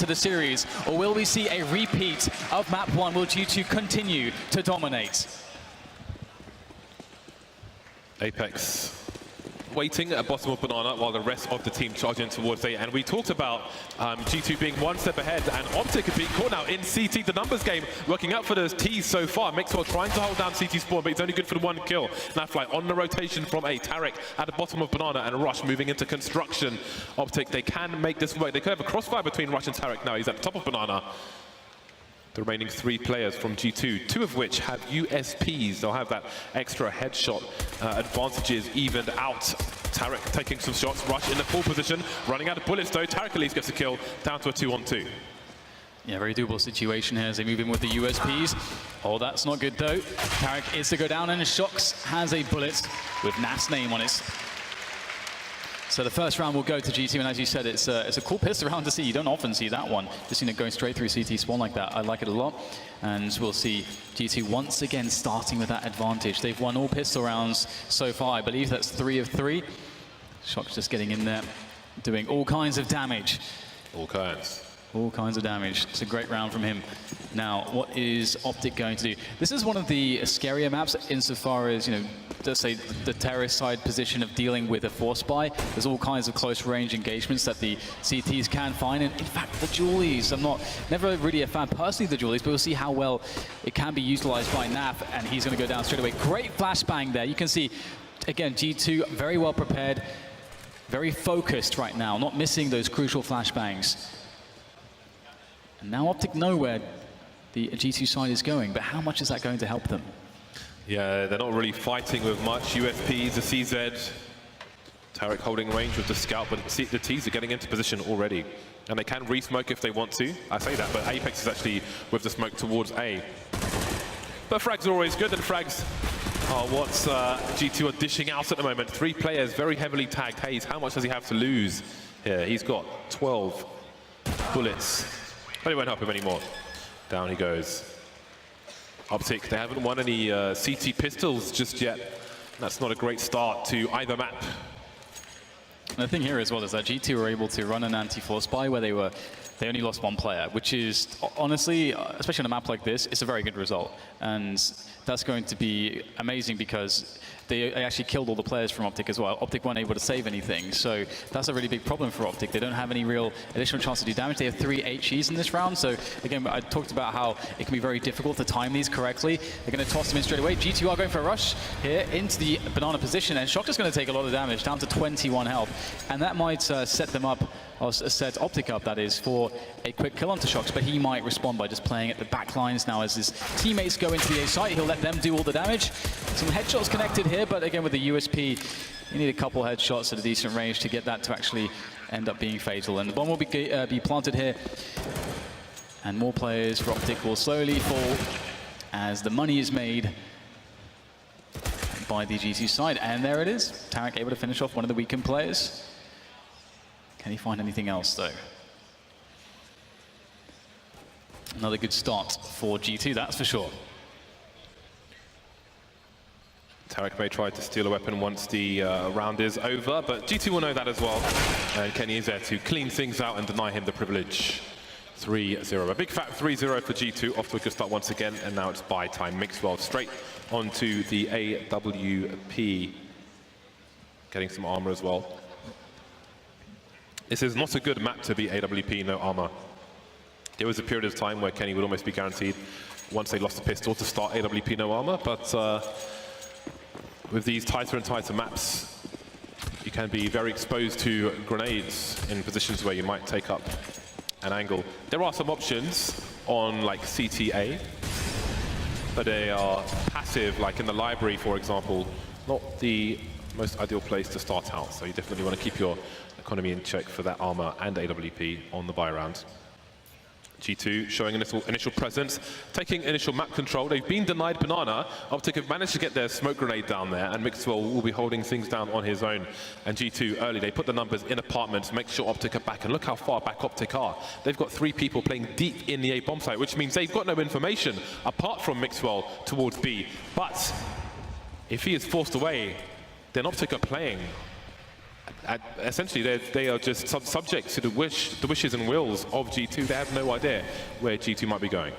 the series, or will we see a repeat of map 1? Will G2 continue to dominate? Apex waiting at bottom of Banana while the rest of the team charge in towards A. And we talked about G2 being one step ahead, and OpTic being caught now in CT. The numbers game working out for the T's so far. Mixwell trying to hold down CT spawn, but he's only good for the one kill. Nafly on the rotation from A. Tarek at the bottom of Banana, and Rush moving into construction. OpTic, they can make this work. They could have a crossfire between Rush and Tarek now. He's at the top of Banana. The remaining 3 players from G2, 2 of which have USPs. They'll have that extra headshot advantages evened out. Tarek taking some shots, Rush in the full position, running out of bullets though. Tarek at least gets a kill, down to a 2-on-2. Yeah, very doable situation here as they move in with the USPs. Oh, that's not good though. Tarek is to go down, and Shox has a bullet with Naf's name on it. So the first round will go to G2, and as you said, it's a cool pistol round to see. You don't often see that one. Just going straight through CT spawn like that. I like it a lot. And we'll see G2 once again starting with that advantage. They've won all pistol rounds so far. I believe that's 3 of 3. Shox just getting in there, doing all kinds of damage. All kinds. All kinds of damage. It's a great round from him. Now, what is OpTic going to do? This is one of the scarier maps insofar as, let's say the terrorist side position of dealing with a force buy. There's all kinds of close range engagements that the CTs can find. And in fact, the Julies, I'm never really a fan personally of the Julies, but we'll see how well it can be utilized by Naf, and he's going to go down straight away. Great flashbang there. You can see, again, G2 very well prepared, very focused right now, not missing those crucial flashbangs. And now OpTic know where the G2 side is going, but how much is that going to help them? Yeah, they're not really fighting with much. USPs, the CZ. Tarek holding range with the scout, but the T's are getting into position already. And they can re-smoke if they want to. I say that, but Apex is actually with the smoke towards A. But frags are always good, and frags are what G2 are dishing out at the moment. 3 players very heavily tagged. Hayes, how much does he have to lose here? He's got 12 bullets. But it won't help him anymore. Down he goes. OpTic, they haven't won any CT pistols just yet. That's not a great start to either map. And the thing here as well is that G2 were able to run an anti-force buy where they only lost 1 player, which is honestly, especially on a map like this, it's a very good result. And that's going to be amazing because they actually killed all the players from OpTic as well. OpTic weren't able to save anything, so that's a really big problem for OpTic. They don't have any real additional chance to do damage. They have 3 HEs in this round, so again, I talked about how it can be very difficult to time these correctly. They're going to toss them in straight away. G2 are going for a rush here into the Banana position, and Shox is going to take a lot of damage, down to 21 health. And that might set them up, or set OpTic up, that is, for a quick kill onto Shox, but he might respond by just playing at the back lines now as his teammates go into the A site. He'll let them do all the damage. Some headshots connected here, but again with the USP, you need a couple headshots at a decent range to get that to actually end up being fatal. And the bomb will be planted here, and more players for OpTic will slowly fall as the money is made by the G2 side. And there it is. Tarek able to finish off one of the weakened players. Can he find anything else though? Another good start for G2, that's for sure. Tarek may try to steal a weapon once the round is over, but G2 will know that as well. And Kenny is there to clean things out and deny him the privilege. 3-0. A big fat 3-0 for G2, off to a good start once again, and now it's buy time. Mixwell straight onto the AWP. Getting some armor as well. This is not a good map to be AWP, no armor. There was a period of time where Kenny would almost be guaranteed, once they lost the pistol, to start AWP no armor, but with these tighter and tighter maps, you can be very exposed to grenades in positions where you might take up an angle. There are some options on like CTA, but they are passive, like in the library, for example, not the most ideal place to start out. So you definitely want to keep your economy in check for that armor and AWP on the buy round. G2 showing initial presence, taking initial map control. They've been denied Banana. OpTic have managed to get their smoke grenade down there, and Mixwell will be holding things down on his own. And G2 early, they put the numbers in apartments, make sure OpTic are back, and look how far back OpTic are. They've got 3 people playing deep in the A bomb site, which means they've got no information apart from Mixwell towards B. But if he is forced away, then OpTic are playing Essentially, they are just subject to the wishes and wills of G2. They have no idea where G2 might be going.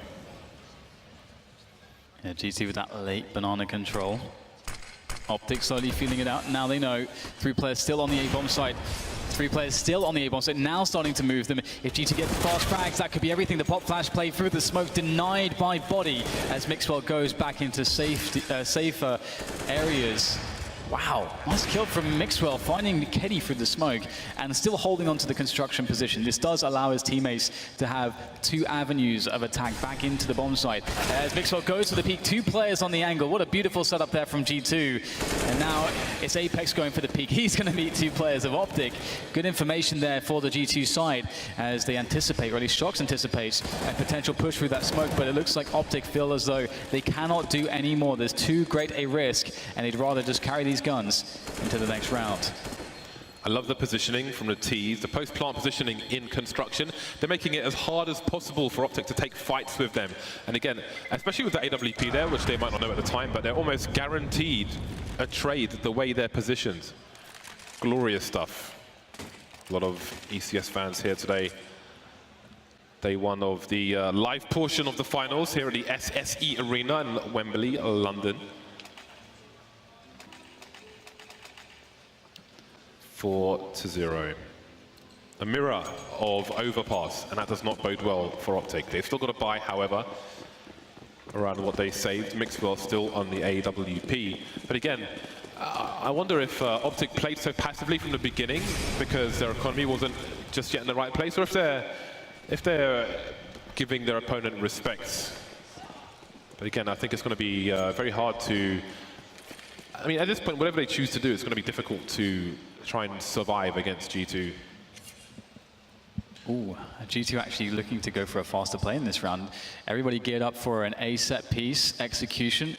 Yeah, G2 with that late banana control. OpTic slowly feeling it out. Now they know 3 players still on the A-bomb site. 3 players still on the A-bomb site, now starting to move them. If G2 get fast frags, that could be everything. The pop flash play through the smoke, denied by Body, as Mixwell goes back into safer areas. Wow, nice kill from Mixwell, finding Kenny through the smoke and still holding on to the construction position. This does allow his teammates to have 2 avenues of attack back into the bomb site. As Mixwell goes to the peak, 2 players on the angle. What a beautiful setup there from G2. And now it's Apex going for the peak. He's going to meet 2 players of OpTic. Good information there for the G2 side as they anticipate, or at least Shox anticipates, a potential push through that smoke. But it looks like OpTic feel as though they cannot do any more. There's too great a risk, and they'd rather just carry these guns into the next round. I love the positioning from the T's, the post-plant positioning in construction. They're making it as hard as possible for OpTic to take fights with them. And again, especially with the AWP there, which they might not know at the time, but they're almost guaranteed a trade the way they're positioned. Glorious stuff. A lot of ECS fans here today. Day 1 of the live portion of the finals here at the SSE Arena in Wembley, London. 4-0. A mirror of overpass, and that does not bode well for OpTic. They've still got to buy, however, around what they saved. Mixwell still on the AWP. But again, I wonder if OpTic played so passively from the beginning because their economy wasn't just yet in the right place, or if they're giving their opponent respect. But again, I think it's going to be very hard to... I mean, at this point, whatever they choose to do, it's going to be difficult to try and survive against G2. Ooh, G2 actually looking to go for a faster play in this round. Everybody geared up for an A set piece execution.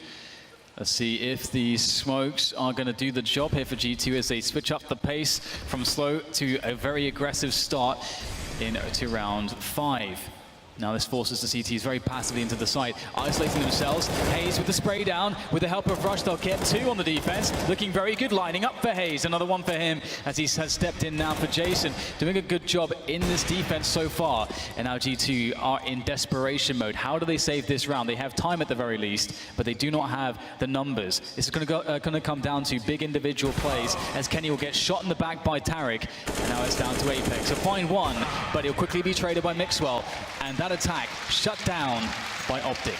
Let's see if the smokes are going to do the job here for G2 as they switch up the pace from slow to a very aggressive start into round 5. Now this forces the CTs very passively into the site, isolating themselves. Hayes with the spray down. With the help of Rush, they'll get 2 on the defense. Looking very good, lining up for Hayes. Another one for him as he has stepped in now for Jason. Doing a good job in this defense so far. And now G2 are in desperation mode. How do they save this round? They have time at the very least, but they do not have the numbers. This is going to come down to big individual plays as Kenny will get shot in the back by Tarek. And now it's down to Apex. A fine one, but he'll quickly be traded by Mixwell. And that attack shut down by OpTic.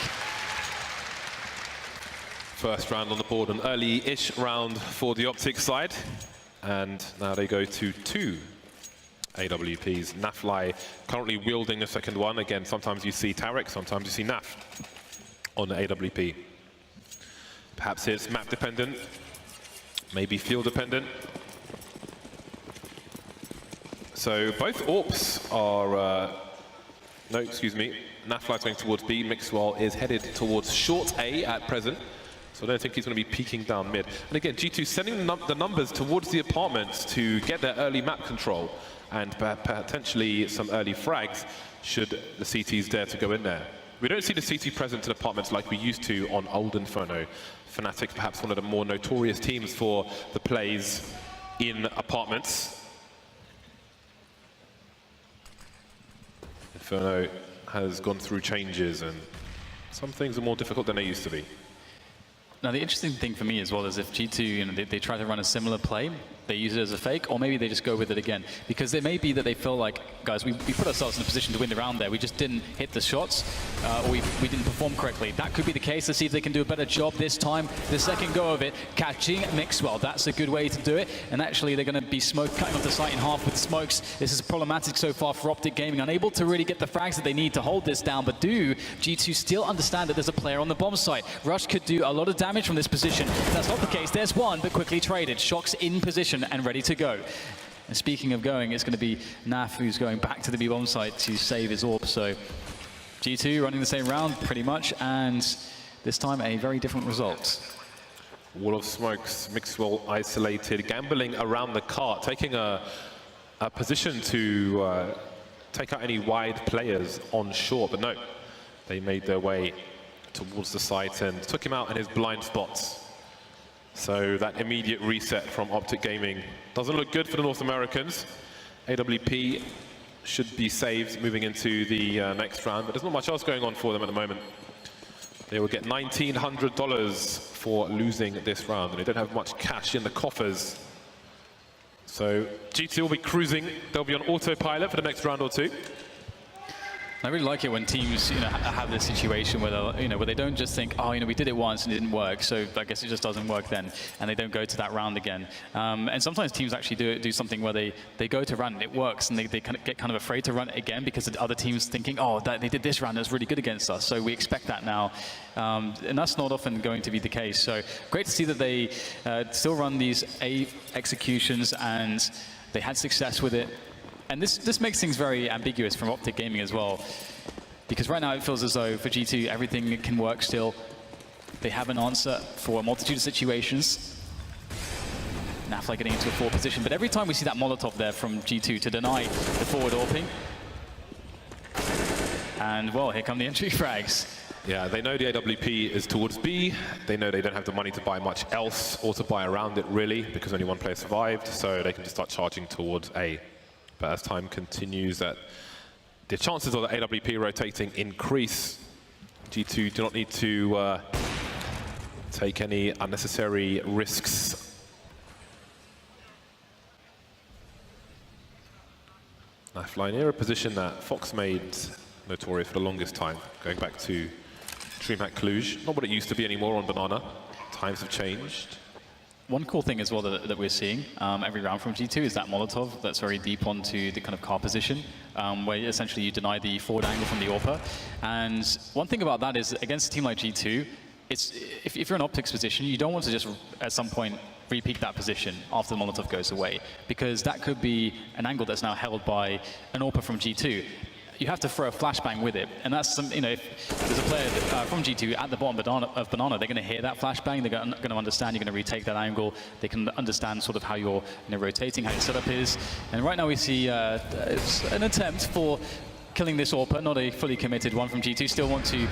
First round on the board, an early-ish round for the OpTic side. And now they go to 2 AWPs. Nafly currently wielding the second one. Again, sometimes you see Tarek, sometimes you see Naf on the AWP. Perhaps it's map dependent, maybe field dependent. So both AWPs are no, excuse me. Nafly's going towards B. Mixwell is headed towards short A at present. So I don't think he's going to be peeking down mid. And again, G2 sending the numbers towards the apartments to get their early map control and potentially some early frags should the CTs dare to go in there. We don't see the CT present in apartments like we used to on old Inferno. Fnatic, perhaps one of the more notorious teams for the plays in apartments. Inferno has gone through changes and some things are more difficult than they used to be. Now, the interesting thing for me as well is if G2, they try to run a similar play, they use it as a fake, or maybe they just go with it again. Because it may be that they feel like, guys, we put ourselves in a position to win the round there. We just didn't hit the shots, or we didn't perform correctly. That could be the case. Let's see if they can do a better job this time. The second go of it, catching Mixwell. That's a good way to do it. And actually, they're going to be cutting off the site in half with smokes. This is problematic so far for OpTic Gaming. Unable to really get the frags that they need to hold this down. But do G2 still understand that there's a player on the bomb site? Rush could do a lot of damage from this position. If that's not the case, there's one, but quickly traded. Shox in position and ready to go. And speaking of going, it's going to be Naf who's going back to the B-bomb site to save his AWP. So G2 running the same round pretty much, and this time a very different result. Wall of smokes, Mixwell isolated, gambling around the cart, taking a position to take out any wide players on short, but no, they made their way towards the site and took him out in his blind spots. So that immediate reset from OpTic Gaming doesn't look good for the North Americans. AWP should be saved moving into the next round, but there's not much else going on for them at the moment. They will get $1,900 for losing this round, and they don't have much cash in the coffers. So G2 will be cruising. They'll be on autopilot for the next round or two. I really like it when teams, have this situation where where they don't just think, oh, we did it once and it didn't work, so I guess it just doesn't work then, and they don't go to that round again. And sometimes teams actually do something where they go to run and it works, and they kind of get kind of afraid to run it again because the other team's thinking, oh, they did this round, that's really good against us, so we expect that now. And that's not often going to be the case. So great to see that they still run these A executions and they had success with it. And this makes things very ambiguous from OpTic Gaming as well, because right now it feels as though for G2 everything can work still. They have an answer for a multitude of situations. Nafly getting into a forward position, but every time we see that Molotov there from G2 to deny the forward AWPing, and well, here come the entry frags. Yeah, they know the AWP is towards B. They know they don't have the money to buy much else or to buy around it really, because only one player survived, so they can just start charging towards A. But as time continues, the chances of the AWP rotating increase. G2 do not need to take any unnecessary risks. Nafly near a position that Fox made notorious for the longest time, going back to DreamHack Cluj. Not what it used to be anymore on Banana. Times have changed. One cool thing as well that we're seeing every round from G2 is that Molotov that's very deep onto the kind of car position, where essentially you deny the forward angle from the AWPer. And one thing about that is, against a team like G2, if you're in OpTic's position, you don't want to just at some point re-peek that position after the Molotov goes away, because that could be an angle that's now held by an AWPer from G2. You have to throw a flashbang with it, and that's some, if there's a player from G2 at the bottom of Banana, they're going to hear that flashbang, they're going to understand you're going to retake that angle, they can understand sort of how you're rotating, how your setup is. And right now we see it's an attempt for killing this AWPer, not a fully committed one from G2, still want to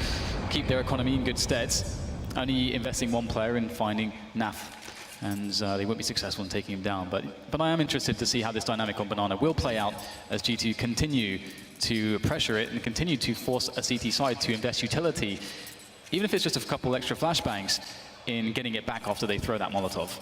keep their economy in good stead, only investing one player in finding Naf. And they won't be successful in taking him down. But I am interested to see how this dynamic on Banana will play out as G2 continue to pressure it and continue to force a CT side to invest utility, even if it's just a couple extra flashbangs, in getting it back after they throw that Molotov.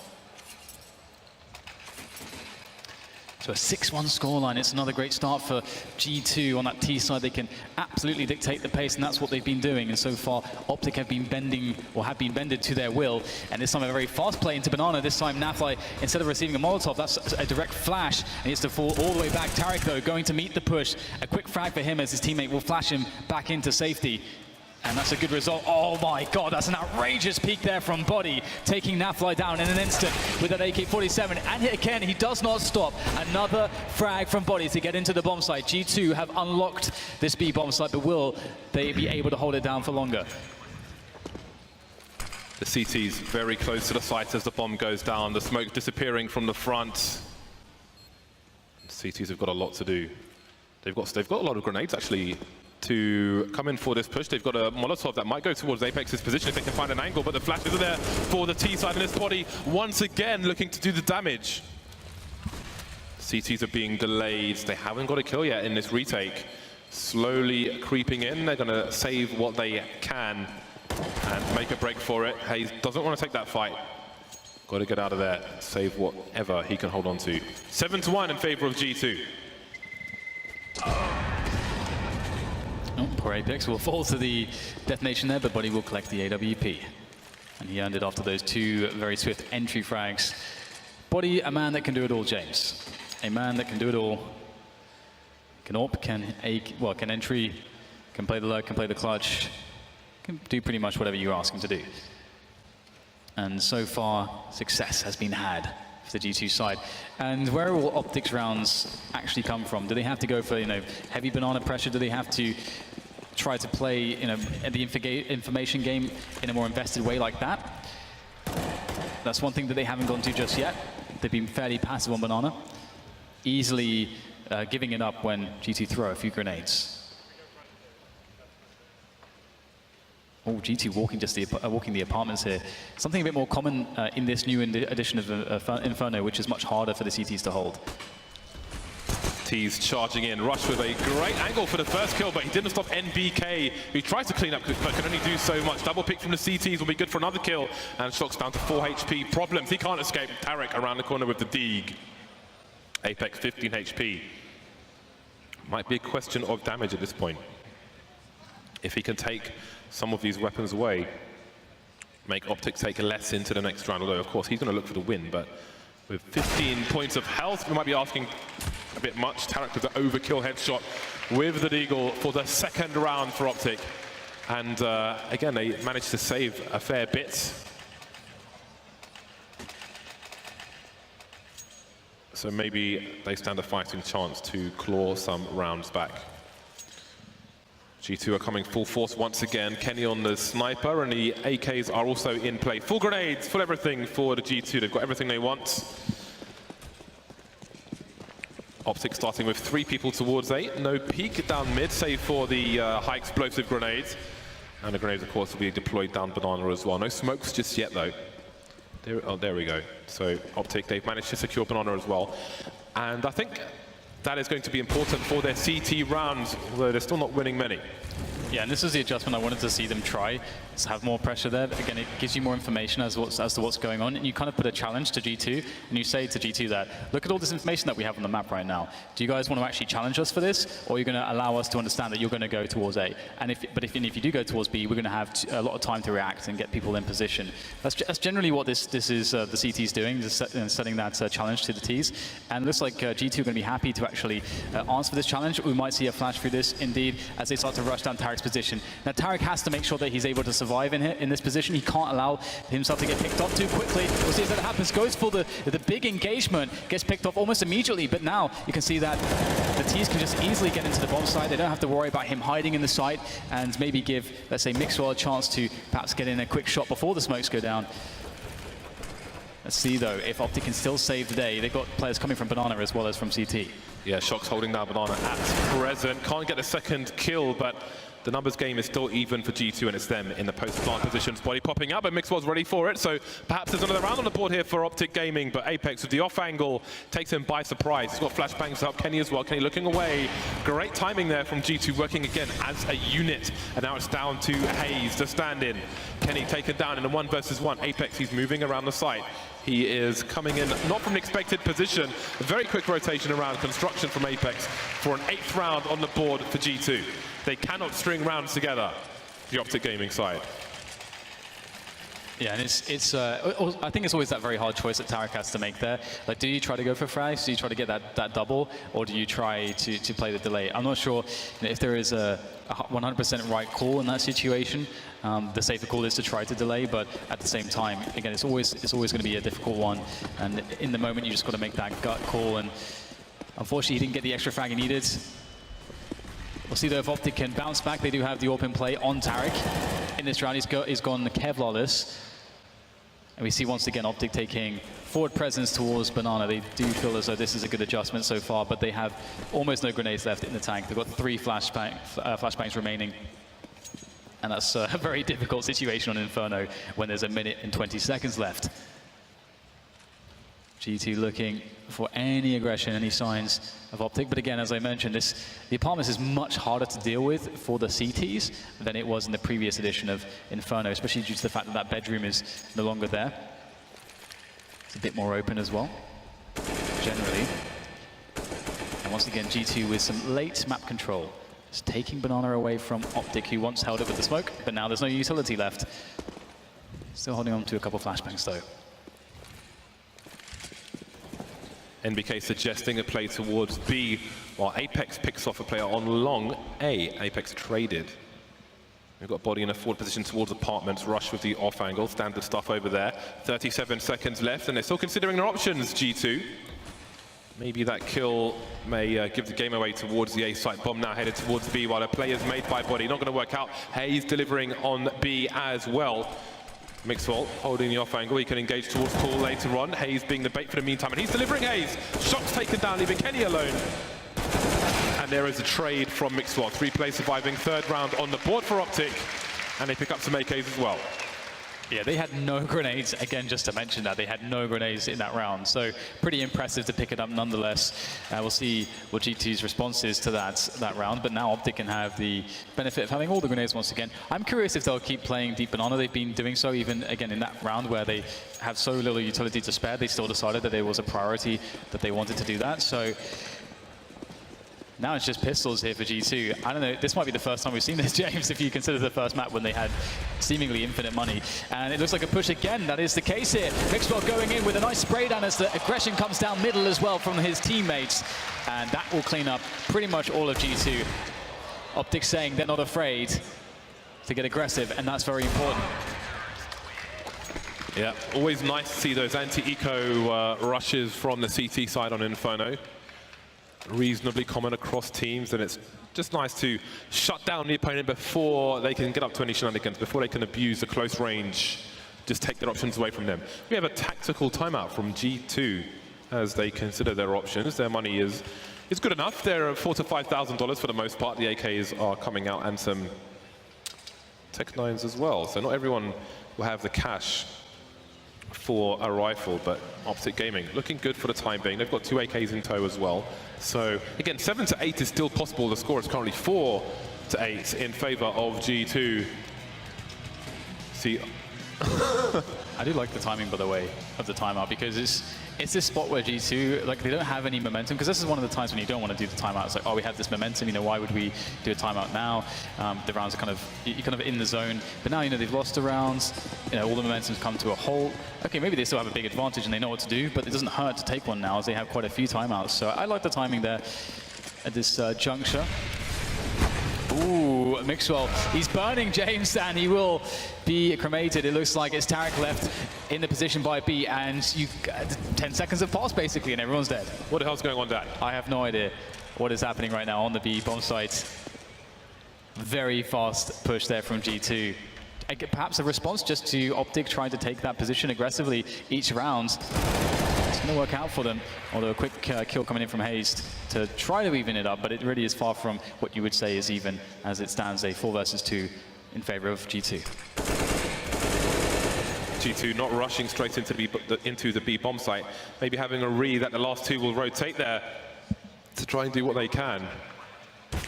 So a 6-1 scoreline. It's another great start for G2 on that T side. They can absolutely dictate the pace, and that's what they've been doing. And so far, OpTic have been bending, or have been bended to their will. And this time a very fast play into Banana. This time Nafly, instead of receiving a Molotov, that's a direct flash. And he has to fall all the way back. Tarek, though, going to meet the push. A quick frag for him as his teammate will flash him back into safety. And that's a good result. Oh my God, that's an outrageous peek there from Body, taking Nafly down in an instant with that AK-47. And again, he does not stop. Another frag from Body to get into the bomb site. G2 have unlocked this B bomb site, but will they be able to hold it down for longer? The CT's very close to the site as the bomb goes down, the smoke disappearing from the front. The CTs have got a lot to do. They've got a lot of grenades actually to come in for this push. They've got a Molotov that might go towards Apex's position if they can find an angle, but the flashes are there for the T side, and this Body once again looking to do the damage. CTs are being delayed. They haven't got a kill yet in this retake. Slowly creeping in. They're going to save what they can and make a break for it. Hayes doesn't want to take that fight. Got to get out of there, save whatever he can hold on to. 7-1 in favor of G2. Oh, poor Apex will fall to the detonation there, but Body will collect the AWP. And he earned it after those two very swift entry frags. Body, a man that can do it all, James. A man that can do it all. Can AWP, can entry, can play the lurk, can play the clutch, can do pretty much whatever you ask him to do. And so far, success has been had for the G2 side. And where will OpTic's rounds actually come from? Do they have to go for heavy Banana pressure? Do they have to try to play the information game in a more invested way like that? That's one thing that they haven't gone to just yet. They've been fairly passive on Banana, easily giving it up when G2 throw a few grenades. Oh, G2 walking the apartments here. Something a bit more common in this new edition of Inferno, which is much harder for the CTs to hold. T's charging in. Rush with a great angle for the first kill, but he didn't stop NBK, who tries to clean up, but can only do so much. Double pick from the CTs will be good for another kill, and Shock's down to 4 HP. Problems, he can't escape. Tarek around the corner with the Deeg. Apex 15 HP. Might be a question of damage at this point. If he can take some of these weapons away, make OpTic take less into the next round, although of course he's going to look for the win, but with 15 points of health, we might be asking a bit much. Tarek with the overkill headshot with the Deagle for the second round for OpTic. And again, they managed to save a fair bit. So maybe they stand a fighting chance to claw some rounds back. G2 are coming full force once again. Kenny on the sniper, and the AKs are also in play. Full grenades, full everything for the G2. They've got everything they want. OpTic starting with 3 people towards A. No peek down mid, save for the high explosive grenades. And the grenades, of course, will be deployed down Banana as well. No smokes just yet, though. There we go. So OpTic, they've managed to secure Banana as well. And I think that is going to be important for their CT rounds, although they're still not winning many. Yeah, and this is the adjustment I wanted to see them try, to have more pressure there. Again, it gives you more information as to what's going on, and you kind of put a challenge to G2, and you say to G2 that, look at all this information that we have on the map right now. Do you guys want to actually challenge us for this, or are you going to allow us to understand that you're going to go towards A? And if you do go towards B, we're going to have a lot of time to react and get people in position. That's generally what this is the CT's doing, just setting that challenge to the Ts. And it looks like G2 are going to be happy to actually answer this challenge. We might see a flash through this, indeed, as they start to rush down Tarek's position. Now, Tarek has to make sure that he's able to survive in this position. He can't allow himself to get picked off too quickly. We'll see if that happens. Goes for the big engagement, gets picked off almost immediately, but now you can see that the Ts can just easily get into the bomb site. They don't have to worry about him hiding in the site, and maybe give, let's say, Mixwell a chance to perhaps get in a quick shot before the smokes go down. Let's see, though, if OpTic can still save the day. They've got players coming from Banana as well as from CT. Yeah, Shock's holding down Banana at present. Can't get a second kill, but the numbers game is still even for G2, and it's them in the post-plant positions. Body popping up, but Mixwell's ready for it, so perhaps there's another round on the board here for OpTic Gaming, but Apex with the off angle takes him by surprise. He's got flashbangs up, Kenny as well. Kenny looking away. Great timing there from G2, working again as a unit, and now it's down to Hayes to stand in. Kenny taken down in a 1 versus 1. Apex, he's moving around the site. He is coming in, not from an expected position. A very quick rotation around, construction from Apex for an 8th round on the board for G2. They cannot string rounds together, the OpTic Gaming side. Yeah, and I think it's always that very hard choice that Tarek has to make there. Like, do you try to go for frags? Do you try to get that double? Or do you try to play the delay? I'm not sure if there is a 100% right call in that situation. The safer call is to try to delay, but at the same time, again, it's always going to be a difficult one. And in the moment, you just got to make that gut call. And unfortunately, he didn't get the extra frag he needed. We'll see, though, if OpTic can bounce back. They do have the open play on Tarek. In this round, he's gone Kevlarless. And we see, once again, OpTic taking forward presence towards Banana. They do feel as though this is a good adjustment so far, but they have almost no grenades left in the tank. They've got 3 flashbangs remaining. And that's a very difficult situation on Inferno when there's 1 minute and 20 seconds left. G2 looking for any aggression, any signs of OpTic. But again, as I mentioned, the apartments is much harder to deal with for the CTs than it was in the previous edition of Inferno, especially due to the fact that that bedroom is no longer there. It's a bit more open as well, generally. And once again, G2 with some late map control. It's taking Banana away from OpTic, who once held it with the smoke, but now there's no utility left. Still holding on to a couple flashbangs, though. NBK suggesting a play towards B, while Apex picks off a player on long A. Apex traded. We've got body in a forward position towards apartments. Rush with the off angle. Standard stuff over there. 37 seconds left, and they're still considering their options, G2. Maybe that kill may give the game away towards the A site. Bomb now headed towards B, while a play is made by body. Not going to work out. Hayes delivering on B as well. Mixwell holding the off angle. He can engage towards Paul later on. Hayes being the bait for the meantime, and he's delivering Hayes. Shock's taken down, leaving Kenny alone. And there is a trade from Mixwell. 3 plays surviving, 3rd round on the board for OpTic. And they pick up some AKs as well. Yeah, they had no grenades. Again, just to mention that, they had no grenades in that round. So pretty impressive to pick it up nonetheless. We'll see what G2's response is to that round. But now OpTic can have the benefit of having all the grenades once again. I'm curious if they'll keep playing Deep Banana. They've been doing so even, again, in that round where they have so little utility to spare. They still decided that it was a priority that they wanted to do that. So now it's just pistols here for G2. I don't know, this might be the first time we've seen this, James, if you consider the first map when they had seemingly infinite money. And it looks like a push again. That is the case here. Mixwell going in with a nice spray down as the aggression comes down middle as well from his teammates. And that will clean up pretty much all of G2. OpTic saying they're not afraid to get aggressive, and that's very important. Yeah, always nice to see those anti-eco rushes from the CT side on Inferno. Reasonably common across teams, and it's just nice to shut down the opponent before they can get up to any shenanigans, before they can abuse the close range, just take their options away from them. We have a tactical timeout from G2 as they consider their options. Their money is good enough. They're $4,000 to $5,000 for the most part. The AKs are coming out and some Tech 9s as well. So not everyone will have the cash for a rifle, but OpTic Gaming looking good for the time being. They've got 2 AKs in tow as well. So again, 7 to 8 is still possible. The score is currently 4 to 8 in favor of G2. See, I do like the timing, by the way, of the timeout, because it's this spot where G2, like, they don't have any momentum, because this is one of the times when you don't want to do the timeout. It's like, oh, we have this momentum, you know, why would we do a timeout now? The rounds are you're kind of in the zone, but now, you know, they've lost the rounds, you know, all the momentum's come to a halt. Okay, maybe they still have a big advantage and they know what to do, but it doesn't hurt to take one now, as they have quite a few timeouts. So I like the timing there at this juncture. Ooh, Mixwell, he's burning James, and he will be cremated. It looks like it's Tarek left in the position by B, and 10 seconds have passed basically, and everyone's dead. What the hell's going on, Dad? I have no idea what is happening right now on the B bomb site. Very fast push there from G2. Perhaps a response just to OpTic trying to take that position aggressively each round. It's going to work out for them, although a quick kill coming in from Hazed to try to even it up, but it really is far from what you would say is even, as it stands a 4 versus 2 in favor of G2. G2 not rushing straight into the B bomb site, maybe having a read that the last 2 will rotate there to try and do what they can.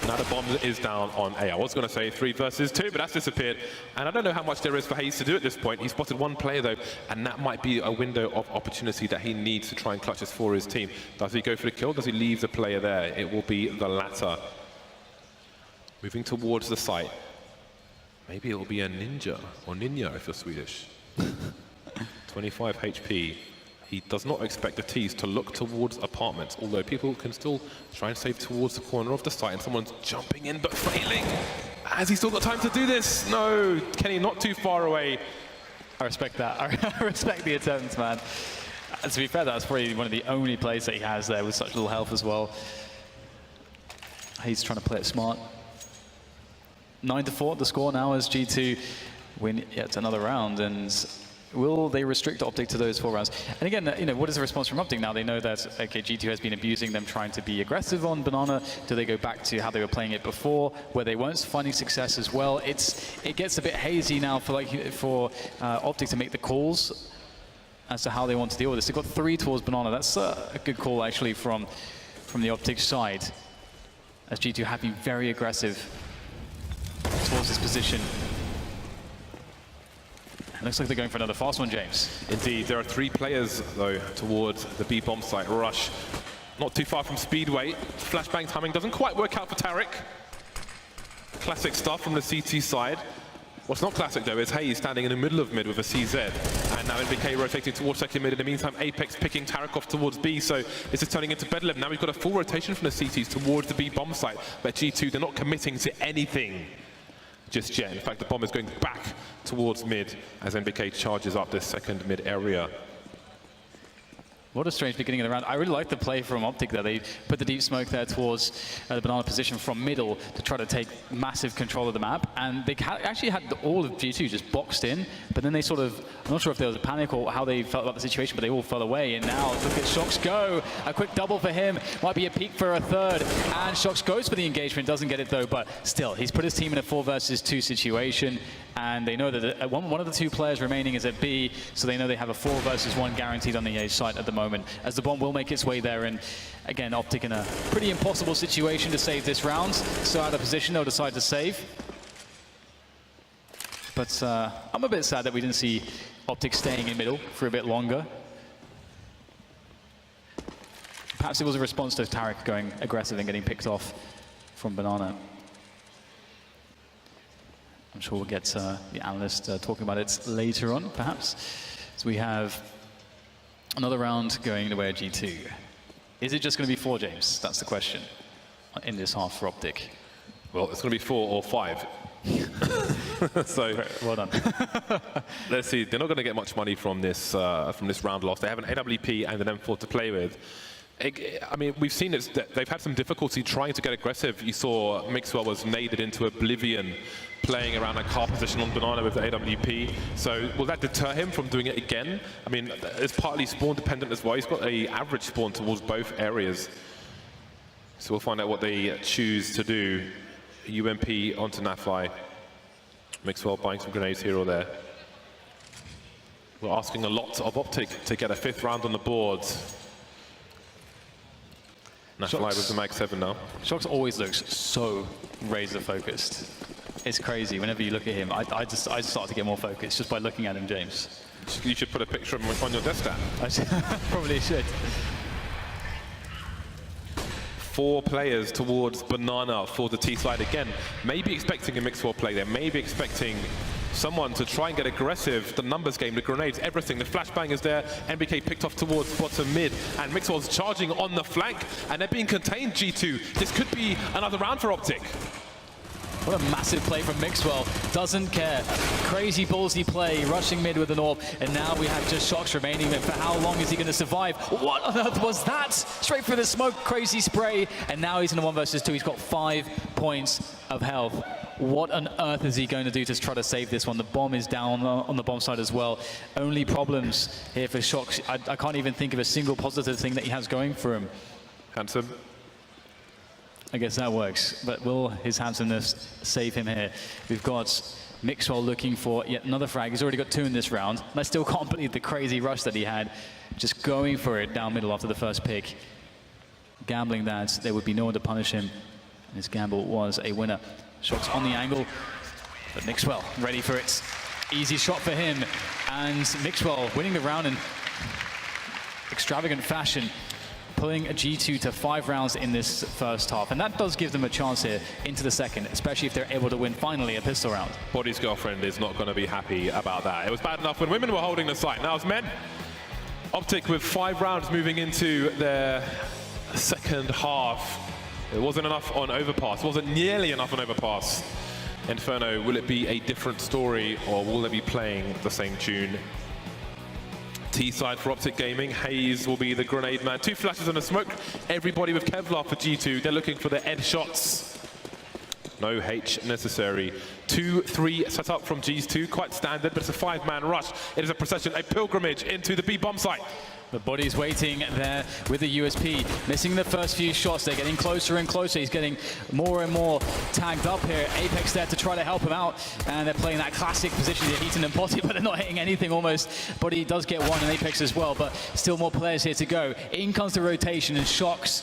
Now the bomb is down on A. I was going to say 3 versus 2, but that's disappeared. And I don't know how much there is for Hayes to do at this point. He spotted 1 player, though, and that might be a window of opportunity that he needs to try and clutch this for his team. Does he go for the kill? Does he leave the player there? It will be the latter. Moving towards the site. Maybe it will be a ninja, or ninja if you're Swedish. 25 HP. He does not expect the T's to look towards apartments, although people can still try and save towards the corner of the site, and someone's jumping in but failing. Has he still got time to do this? No, Kenny not too far away. I respect that. I respect the attempt, man. To be fair, that's probably one of the only plays that he has there with such little health as well. He's trying to play it smart. 9-4 the score now as G2 win yet another round, and will they restrict OpTic to those 4 rounds? And again, you know, what is the response from OpTic now? They know that, okay, G2 has been abusing them, trying to be aggressive on Banana. Do they go back to how they were playing it before, where they weren't finding success as well? It gets a bit hazy now for OpTic to make the calls as to how they want to deal with this. They've got 3 towards Banana. That's a good call, actually, from the OpTic side, as G2 have been very aggressive towards this position. It looks like they're going for another fast one, James. Indeed, there are 3 players, though, towards the B bomb site. Rush, not too far from Speedway. Flashbang timing doesn't quite work out for Tarek. Classic stuff from the CT side. What's not classic, though, is Hayes standing in the middle of mid with a CZ. And now NBK rotating towards second mid. In the meantime, Apex picking Tarek off towards B, so this is turning into Bedlam. Now we've got a full rotation from the CTs towards the B bomb site, but G2, they're not committing to anything just yet. In fact, the bomb is going back towards mid as NBK charges up this second mid area. What a strange beginning of the round. I really like the play from OpTic there. They put the deep smoke there towards the banana position from middle to try to take massive control of the map. And they actually had all of G2 just boxed in, but then they sort of, I'm not sure if there was a panic or how they felt about the situation, but they all fell away. And now look at Shox go. A quick double for him. Might be a peak for a third. And Shox goes for the engagement, doesn't get it though, but still, he's put his team in a 4 versus 2 situation. And they know that one of the 2 players remaining is at B, so they know they have a 4 versus 1 guaranteed on the A site at the moment, as the bomb will make its way there. And again, OpTic in a pretty impossible situation to save this round. So out of position, they'll decide to save. But I'm a bit sad that we didn't see OpTic staying in middle for a bit longer. Perhaps it was a response to Tarek going aggressive and getting picked off from Banana. I'm sure we'll get the analyst talking about it later on, perhaps. So we have another round going the way of G2. Is it just going to be 4, James? That's the question in this half for OpTic. Well, it's going to be 4 or 5. So great. Well done. Let's see. They're not going to get much money from this round loss. They have an AWP and an M4 to play with. I mean, we've seen it. They've had some difficulty trying to get aggressive. You saw Mixwell was naded into oblivion, playing around a car position on Banana with the AWP. So will that deter him from doing it again? I mean, it's partly spawn dependent as well. He's got an average spawn towards both areas. So we'll find out what they choose to do. UMP onto Nafly. Mixwell buying some grenades here or there. We're asking a lot of OpTic to get a 5th round on the board. Nafly with the Mag 7 now. Shox always looks so razor focused. It's crazy. Whenever you look at him, I just start to get more focused just by looking at him, James. You should put a picture of him on your desktop. I probably should. 4 players towards Banana for the T side again. Maybe expecting a Mixwell play there. Maybe expecting someone to try and get aggressive. The numbers game, the grenades, everything. The flashbang is there. NBK picked off towards bottom mid. And Mixwell's charging on the flank. And they're being contained, G2. This could be another round for OpTic. What a massive play from Mixwell. Doesn't care. Crazy ballsy play, rushing mid with an AWP. And now we have just Shox remaining. But for how long is he going to survive? What on earth was that? Straight through the smoke, crazy spray. And now he's in a 1 versus 2. He's got 5 points of health. What on earth is he going to do to try to save this one? The bomb is down on the bomb side as well. Only problems here for Shox. I can't even think of a single positive thing that he has going for him. Handsome. I guess that works, but will his handsomeness save him here? We've got Mixwell looking for yet another frag. He's already got 2 in this round. I still can't believe the crazy rush that he had, just going for it down middle after the first pick. Gambling that there would be no one to punish him. And his gamble was a winner. Shots on the angle, but Mixwell ready for it. Easy shot for him, and Mixwell winning the round in extravagant fashion, pulling a G2 to 5 rounds in this first half. And that does give them a chance here into the second, especially if they're able to win finally a pistol round. Body's girlfriend is not going to be happy about that. It was bad enough when women were holding the site. Now it's men. OpTic with 5 rounds moving into their second half. It wasn't enough on overpass. It wasn't nearly enough on overpass. Inferno, will it be a different story or will they be playing the same tune? T side for OpTic Gaming. Hayes will be the grenade man. 2 flashes and a smoke. Everybody with Kevlar for G2. They're looking for the Ed shots. No H necessary. 2-3 set up from G2. Quite standard, but it's a 5-man rush. It is a procession, a pilgrimage into the B bomb site. The body's waiting there with the USP, missing the first few shots. They're getting closer and closer. He's getting more and more tagged up here. Apex there to try to help him out, and they're playing that classic position to Heaton and Potty, but they're not hitting anything almost. Body does get 1 in Apex as well, but still more players here to go. In comes the rotation, and Shox,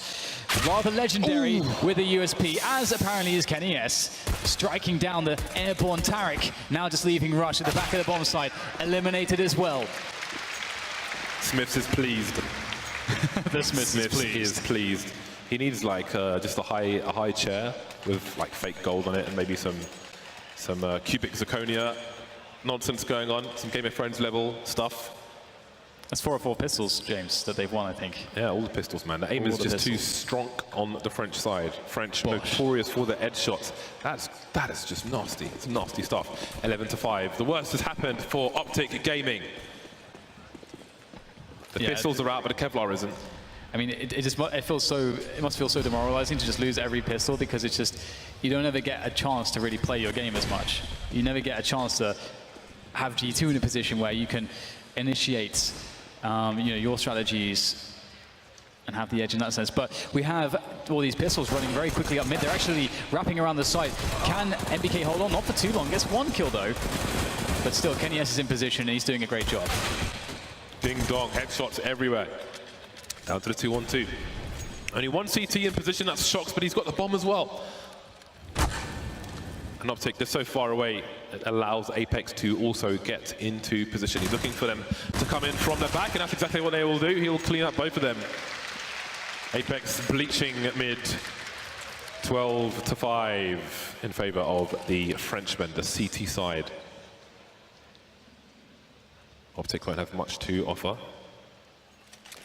rather legendary with the USP, as apparently is Kenny S, striking down the airborne Tarek, now just leaving Rush at the back of the bomb site, eliminated as well. Smiths is pleased. The Smiths is pleased. He needs like just a high chair with like fake gold on it and maybe some cubic zirconia nonsense going on, some Game of Thrones level stuff. That's 4 or 4 pistols, James, that they've won, I think. Yeah, all the pistols, man. The aim is just too strong on the French side. French notorious for their edge shots. That is just nasty. It's nasty stuff. 11-5. The worst has happened for OpTic Gaming. The pistols are out, but the Kevlar isn't. I mean, it must feel so demoralizing to just lose every pistol, because it's just, you don't ever get a chance to really play your game as much. You never get a chance to have G2 in a position where you can initiate your strategies and have the edge in that sense. But we have all these pistols running very quickly up mid. They're actually wrapping around the site. Can MBK hold on? Not for too long. Gets one kill though. But still, Kenny S is in position and he's doing a great job. Ding dong, headshots everywhere. Down to the 2-1-2. Only one CT in position, that's Shox, but he's got the bomb as well. And OpTic, they're so far away, it allows Apex to also get into position. He's looking for them to come in from the back, and that's exactly what they will do. He will clean up both of them. Apex bleaching mid, 12-5 in favor of the Frenchman, the CT side. OpTic won't have much to offer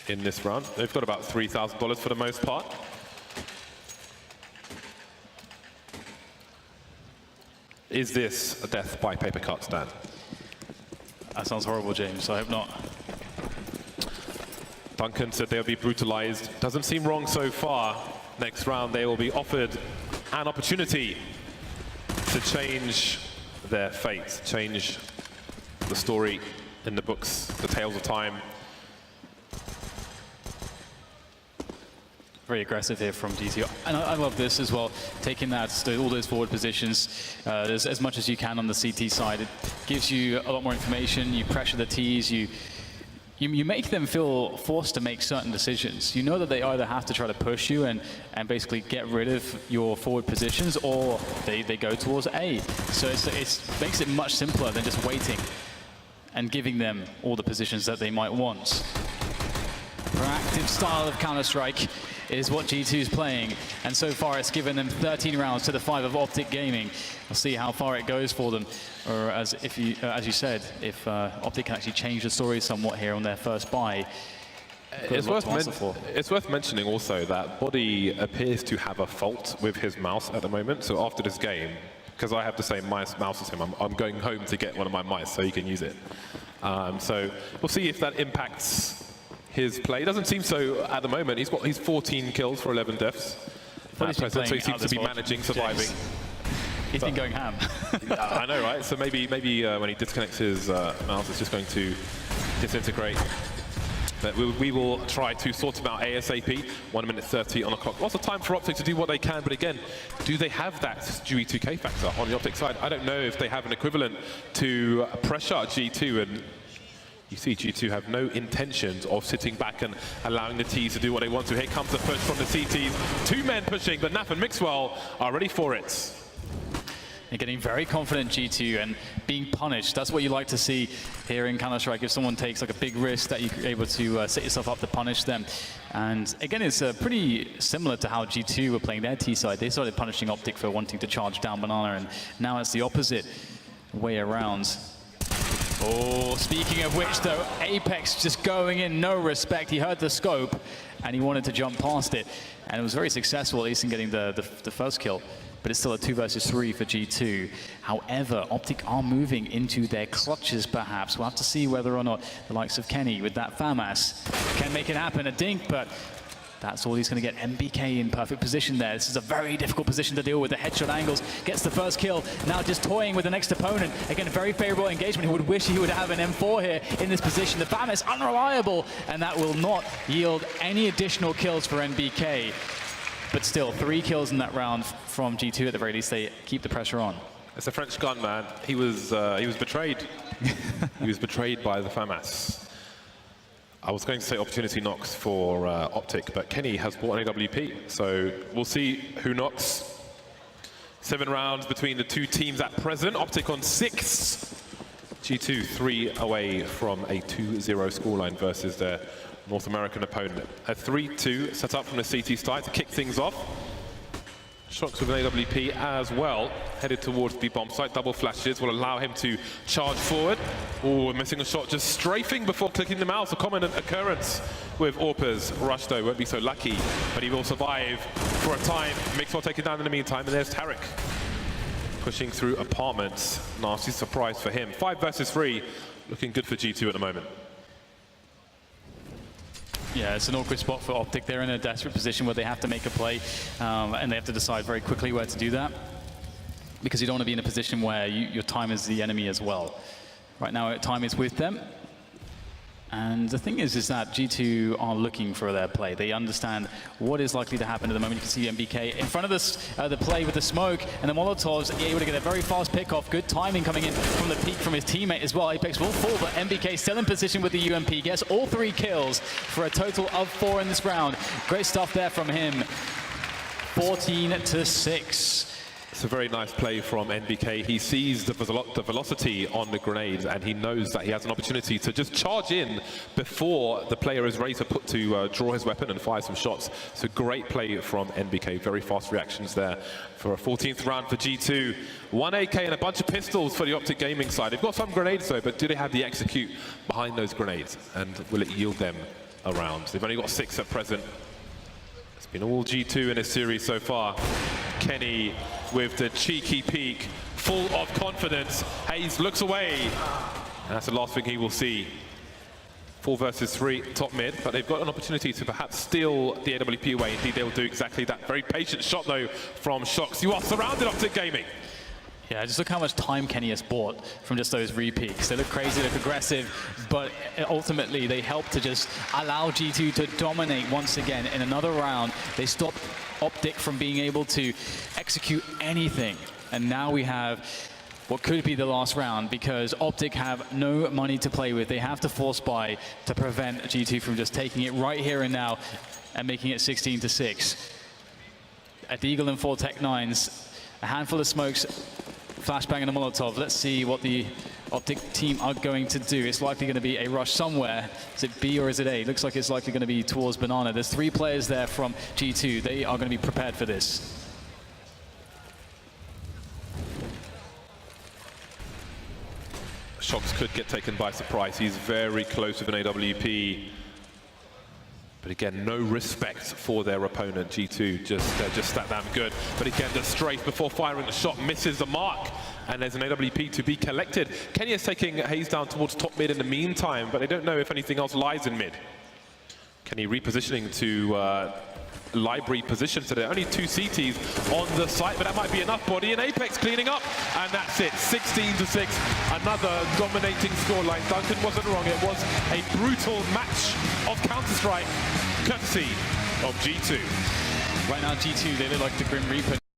in this round. They've got about $3,000 for the most part. Is this a death by paper cut, Stan? That sounds horrible, James. I hope not. Duncan said they'll be brutalized. Doesn't seem wrong so far. Next round, they will be offered an opportunity to change their fate, change the story in the books, the tales of time. Very aggressive here from G2. And I love this as well, taking all those forward positions as much as you can on the CT side. It gives you a lot more information. You pressure the Ts. You make them feel forced to make certain decisions. You know that they either have to try to push you and basically get rid of your forward positions, or they go towards A. So it makes it much simpler than just waiting and giving them all the positions that they might want. Proactive style of Counter-Strike is what G2 is playing, and so far it's given them 13 rounds to the 5 of OpTic Gaming. We'll see how far it goes for them, or as you said, if OpTic can actually change the story somewhat here on their first buy. It's worth mentioning also that Body appears to have a fault with his mouse at the moment, so after this game, because I have the same mouse as him, I'm going home to get one of my mice so he can use it. So we'll see if that impacts his play. Doesn't seem so at the moment. He's 14 kills for 11 deaths. So he seems to be managing, surviving. He's been going ham. I know, right? So maybe when he disconnects his mouse, it's just going to disintegrate. But we will try to sort him out ASAP. 1 minute 30 on the clock. Lots of time for OpTic to do what they can, but again, do they have that G2K factor on the OpTic side? I don't know if they have an equivalent to pressure G2, and you see G2 have no intentions of sitting back and allowing the Ts to do what they want to. Here comes the push from the CTs. 2 men pushing, but Naf and Mixwell are ready for it. They're getting very confident, G2, and being punished. That's what you like to see here in Counter-Strike. If someone takes like a big risk, that you're able to set yourself up to punish them. And again, it's pretty similar to how G2 were playing their T side. They started punishing OpTic for wanting to charge down Banana, and now it's the opposite way around. Oh, speaking of which though, Apex just going in, no respect. He heard the scope and he wanted to jump past it. And it was very successful, at least in getting the first kill. But it's still a 2 versus 3 for G2. However, OpTic are moving into their clutches perhaps. We'll have to see whether or not the likes of Kenny with that FAMAS can make it happen. A dink, but that's all he's going to get. MBK in perfect position there. This is a very difficult position to deal with. The headshot angles, gets the first kill. Now just toying with the next opponent. Again, very favorable engagement. He would wish he would have an M4 here in this position. The FAMAS unreliable, and that will not yield any additional kills for MBK. But still, 3 kills in that round from G2 at the very least. They keep the pressure on. It's a French gun, man. He was betrayed. He was betrayed by the FAMAS. I was going to say opportunity knocks for OpTic, but Kenny has bought an AWP, so we'll see who knocks. 7 rounds between the 2 teams at present. OpTic on 6. G2 3 away from a 2-0 scoreline versus their North American opponent. A 3-2 set up from the CT side to kick things off. Shox with an AWP as well, headed towards the bomb site. Double flashes will allow him to charge forward. Oh, missing a shot, just strafing before clicking the mouse. A common occurrence with Orpa's. Rush, though, won't be so lucky, but he will survive for a time. Mixwell taken down in the meantime, and there's Tarek pushing through apartments. Nasty surprise for him. 5 versus 3, looking good for G2 at the moment. Yeah, it's an awkward spot for OpTic. They're in a desperate position where they have to make a play, and they have to decide very quickly where to do that, because you don't want to be in a position where your time is the enemy as well. Right now, time is with them. And the thing is that G2 are looking for their play. They understand what is likely to happen at the moment. You can see MBK in front of this, the play with the smoke, and the Molotovs able to get a very fast pick-off. Good timing coming in from the peak from his teammate as well. Apex will fall, but MBK still in position with the UMP. Gets all 3 kills for a total of 4 in this round. Great stuff there from him. 14-6. It's a very nice play from NBK. He sees the velocity on the grenades, and he knows that he has an opportunity to just charge in before the player is ready to draw his weapon and fire some shots. It's a great play from NBK. Very fast reactions there for a 14th round for G2. 1 AK and a bunch of pistols for the OpTic Gaming side. They've got some grenades though, but do they have the execute behind those grenades? And will it yield them a round? They've only got 6 at present. It's been all G2 in this series so far. Kenny with the cheeky peek, full of confidence. Hayes looks away. And that's the last thing he will see. 4 versus 3 top mid, but they've got an opportunity to perhaps steal the AWP away. Indeed, they will do exactly that. Very patient shot though from Shox. You are surrounded, OpTic Gaming. Yeah, just look how much time Kenny has bought from just those re-peaks. They look crazy, they look aggressive, but ultimately they help to just allow G2 to dominate once again in another round. They stop OpTic from being able to execute anything. And now we have what could be the last round, because OpTic have no money to play with. They have to force buy to prevent G2 from just taking it right here and now and making it 16-6. At Eagle and 4 Tech-9s, a handful of smokes, flashbang and a Molotov. Let's see what the OpTic team are going to do. It's likely going to be a rush somewhere. Is it B or is it A? It looks like it's likely going to be towards Banana. There's 3 players there from G2. They are going to be prepared for this. Shox could get taken by surprise. He's very close with an AWP. But again, no respect for their opponent. G2 they're just that damn good. But again, the strafe before firing the shot misses the mark. And there's an AWP to be collected. Kenya's taking Hayes down towards top mid in the meantime, but they don't know if anything else lies in mid. Kenny repositioning to library position, so there are only 2 CTs on the site, but that might be enough. Body and Apex cleaning up, and that's it. 16-6, another dominating scoreline. Duncan wasn't wrong. It was a brutal match of Counter-Strike, courtesy of G2. Right now, G2, they look like the Grim Reaper